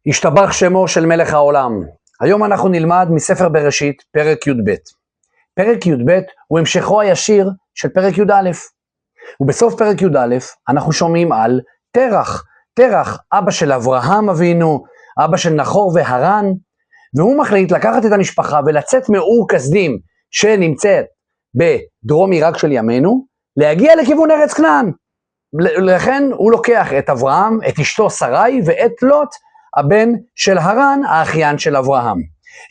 השתבח שמו של מלך העולם. היום אנחנו נלמד מספר בראשית, פרק י"ב. פרק י"ב הוא המשכו הישיר של פרק י"א. ובסוף פרק י"א אנחנו שומעים על תרח. תרח, אבא של אברהם אבינו, אבא של נחור והרן, והוא מחליט לקחת את המשפחה ולצאת מאור כסדים שנמצאת בדרום עיראק של ימינו, להגיע לכיוון ארץ כנען. לכן הוא לוקח את אברהם, את אשתו שרי ואת לוט, הבן של הרן, האחיין של אברהם.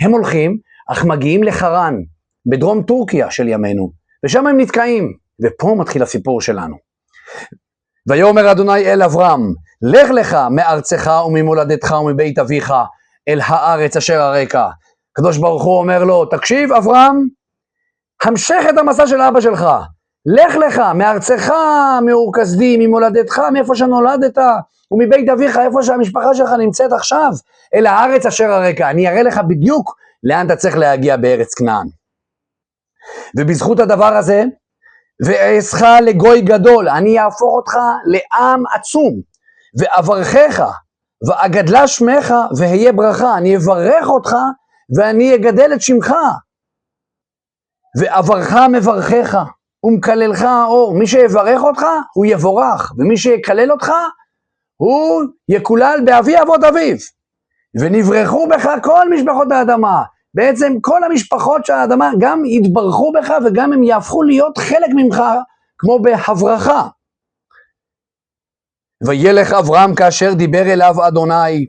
הם הולכים, אך מגיעים לחרן, בדרום טורקיה של ימינו, ושם הם נתקעים, ופה מתחיל הסיפור שלנו. ויאמר אדוני אל אברהם, לך לך מארצך וממולדתך ומבית אביך, אל הארץ אשר אראך. הקדוש ברוך הוא אומר לו, תקשיב אברהם, המשך את המסע של אבא שלך, לך לך מארצך, מאור כסדים, ממולדתך, מאיפה שנולדת, ומבית אביך, איפה שהמשפחה שלך נמצאת עכשיו, אל הארץ אשר אראך. אני אראה לך בדיוק לאן אתה צריך להגיע בארץ כנען. ובזכות הדבר הזה, ואעשך לגוי גדול, אני אהפוך אותך לעם עצום, ואברכך, ואגדלה שמך, והיה ברכה. אני אברך אותך, ואני אגדל את שמך. ואברך מברכך, ומקללך האור. מי שיברך אותך, הוא יבורך, ומי שיקלל אותך, הוא יקולל באבי אבות אביו. ונברחו בך כל משפחות האדמה. בעצם כל המשפחות של האדמה גם יתברכו בך, וגם הם יהפכו להיות חלק ממך, כמו בהברכה. וילך אברהם כאשר דיבר אליו אדוני,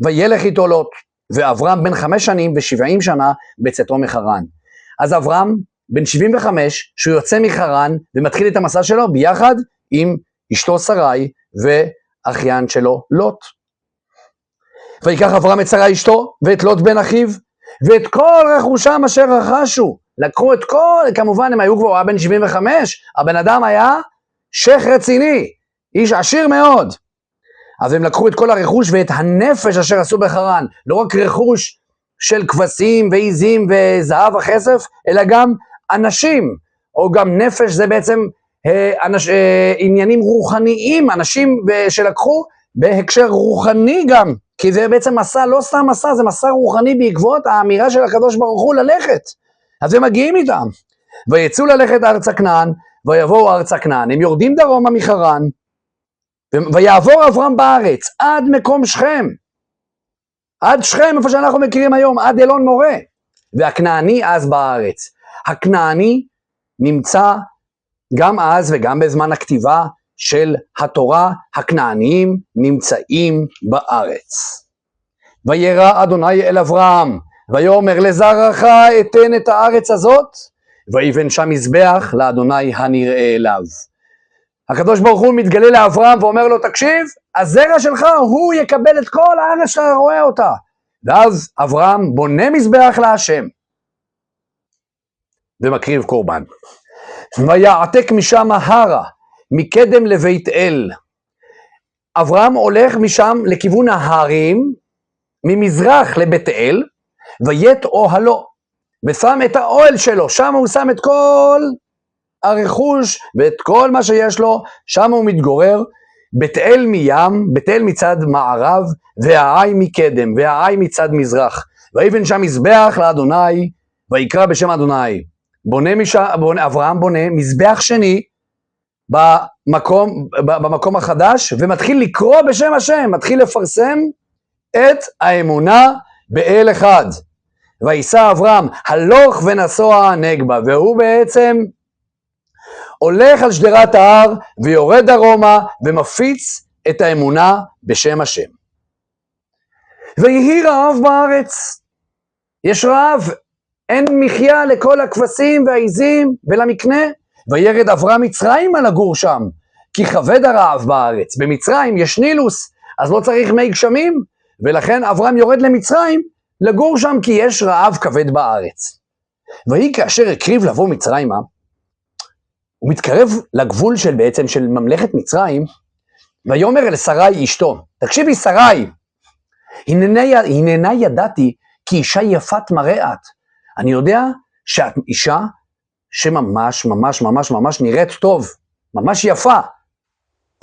וילך איתו לוט. ואברהם בן 5 שנים ו70 שנה בצאתו מחרן. אז אברהם בן 75, שהוא יוצא מחרן, ומתחיל את המסע שלו ביחד עם אשתו שרי ואחיין שלו לוט. ויקח אברהם את שרי אשתו, ואת לוט בן אחיו, ואת כל רכושם אשר רכשו. לקחו את כל, כמובן הם היו כבר, הוא היה בן 75, הבן אדם היה שייך רציני, איש עשיר מאוד. אז הם לקחו את כל הרכוש ואת הנפש אשר עשו בחרן, לא רק רכוש של כבשים ועיזים וזהב וכסף, אלא גם אנשים, או גם נפש, זה בעצם עניינים רוחניים, אנשים שלקחו בהקשר רוחני גם, כי זה בעצם מסע, לא סתם מסע, זה מסע רוחני בעקבות האמירה של הקדוש ברוך הוא ללכת. אז הם מגיעים איתם, ויצאו ללכת ארצה כנען, ויבואו ארצה כנען, הם יורדים דרומה מחרן, ויעבור אברהם בארץ, עד מקום שכם, עד שכם, איפה שאנחנו מכירים היום, עד אלון מורה, והכנעני אז בארץ. הכנעני נמצא גם אז וגם בזמן הכתיבה של התורה, הכנעניים נמצאים בארץ. וירא אדוני אל אברהם, ויאמר לזרעך אתן את הארץ הזאת, ויבן שם מזבח לאדוני הנראה אליו. הקדוש ברוך הוא מתגלה לאברהם ואומר לו, תקשיב, הזרע שלך הוא יקבל את כל הארץ שאתה רואה אותה. ואז אברהם בונה מזבח להשם, ומקריב קורבן. ויעתק משם הרה, מקדם לבית אל. אברהם הולך משם לכיוון ההרים, ממזרח לבית אל, וית אוהלו, ושם את האוהל שלו, שם הוא שם את כל הרכוש ואת כל מה שיש לו, שם הוא מתגורר. בית אל מים, בית אל מצד מערב, והעי מקדם, והעי מצד מזרח. ויבן שם מזבח לאדוני, ויקרא בשם אדוני. אברהם בונה מזבח שני במקום החדש, ומתחיל לקרוא בשם השם, מתחיל לפרסם את האמונה באל אחד. ויסע אברהם הלוך ונסוע נגבה, והוא בעצם הולך על שדרת ההר ויורד דרומה ומפיץ את האמונה בשם השם. ויהי רעב בארץ, יש רעב, אין מחיה לכל הכבשים והעיזים ולמקנה. וירד אברהם מצרימה לגור שם, כי כבד הרעב בארץ. במצרים יש נילוס, אז לא צריך מי גשמים, ולכן אברהם יורד למצרים לגור שם, כי יש רעב כבד בארץ. ויהי כאשר הקריב לבוא מצרימה, הוא מתקרב לגבול של בעצם של ממלכת מצרים, ויאמר אל שרי אשתו, תקשיבי שרי, הננה ידעתי כי אישה יפת מראה את. אני יודע שאת אישה שממש ממש ממש ממש נראית טוב, ממש יפה.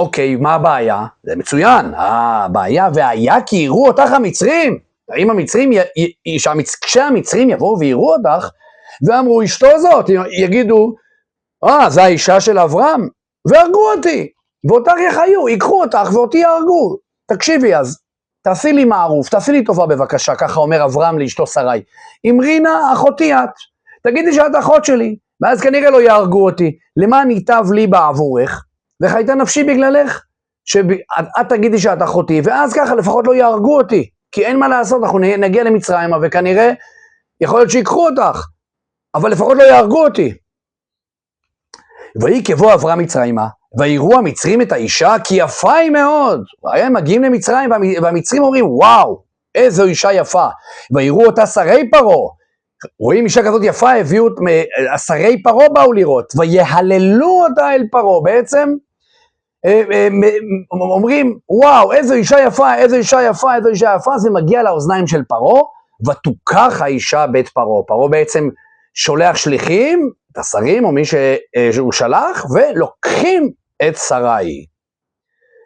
אוקיי, מה הבעיה? זה מצוין, הבעיה והיה כי יראו אותך המצרים. האם המצרים, כשהמצרים יבואו ויראו אותך, ואמרו אשתו זאת, יגידו, זה האישה של אברהם, והרגו אותי, ואותך יחיו, ייקחו אותך ואותי יהרגו. תקשיבי אז, תעשי לי מערוף, תעשי לי טובה בבקשה, ככה אומר אברהם לאשתו שרי. אמרינה אחותי את, תגידי שאת אחות שלי, ואז כנראה לא יהרגו אותי. למען ייטב לי בעבורך, וחייתה נפשי בגללך, שאת תגידי שאת אחותי, ואז ככה לפחות לא יהרגו אותי, כי אין מה לעשות, אנחנו נגיע למצרים, וכנראה יכול להיות שיקחו אותך, אבל לפחות לא יהרגו אותי. ויהי כבוא אברהם מצרימה, ויראו המצרים את האישה, כי יפה היא מאוד. הם מגיעים למצרים, והמצרים אומרים, וואו, איזו אישה יפה. ויראו אותה שרי פרעה, רואים אישה כזאת יפה, הביאו, שרי פרעה באו לראות, ויהללו אותה אל פרעה, בעצם אומרים, וואו, איזו אישה יפה, איזו אישה יפה, איזו אישה יפה, זה מגיע לאוזניים של פרעה, ותוכח האישה בית פרעה. פרעה בעצם שולח שליחים, את השרים או מי שהוא שלח, ולוקחים את שרי.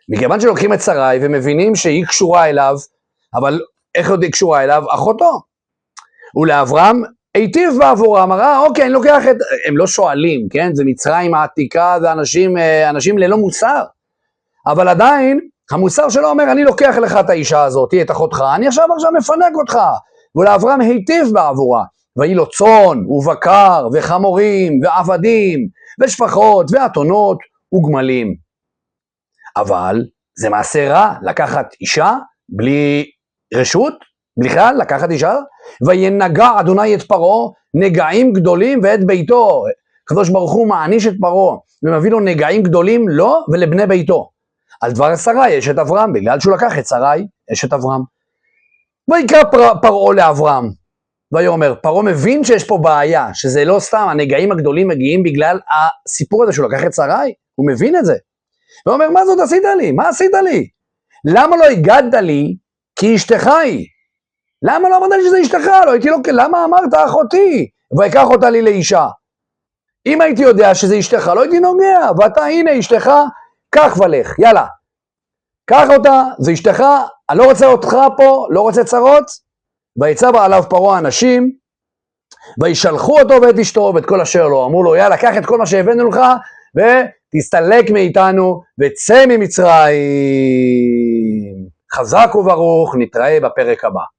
מכיוון שלוקחים את שרי ומבינים שהיא קשורה אליו, אבל איך עוד היא קשורה אליו? אחותו. ולאברהם היטיב בעבורם, אמרה, אוקיי, אני לוקח את... הם לא שואלים, כן? זה מצרים העתיקה, זה אנשים ללא מוסר. אבל עדיין, המוסר שלו אומר, אני לוקח לך את האישה הזאת, את אחותך, אני עכשיו מפנק אותך. ולאברהם היטיב בעבורה. ויהי לו צאן ובקר וחמורים ועבדים ושפחות ואתונות וגמלים. אבל זה מעשה רע לקחת אישה בלי רשות, בכלל לקחת אישה, וינגע אדוני את פרעה נגעים גדולים ואת ביתו. הקדוש ברוך הוא מעניש את פרעה ומביא לו נגעים גדולים לו ולבני ביתו. על דבר שרי אשת אברהם, בגלל שהוא לקח את שרי אשת אברהם. ויקרא פרעה לאברהם, ויאמר, פרעה מבין שיש פה בעיה, שזה לא סתם, הנגעים הגדולים מגיעים בגלל הסיפור הזה שהוא לקח את שרי, הוא מבין את זה. ואומר, מה זאת עשית לי? מה עשית לי? למה לא הגדת לי כי אשתך היא? למה לא אמרת לי שזה אשתך? לא הייתי לו, למה אמרת אחותי? ויקח אותה לי לאישה. אם הייתי יודע שזה אשתך, לא הייתי נוגע, ואתה הנה אשתך, קח ולך, יאללה. קח אותה, זה אשתך, אני לא רוצה אותך פה, לא רוצה צרות, ויצב עליו פרעה אנשים, וישלחו אותו ואת אשתו ואת כל אשר לו, אמרו לו, יאללה, קח את כל מה שהבאנו לך, ותסתלק מאיתנו, וצא ממצרים. חזק וברוך, נתראה בפרק הבא.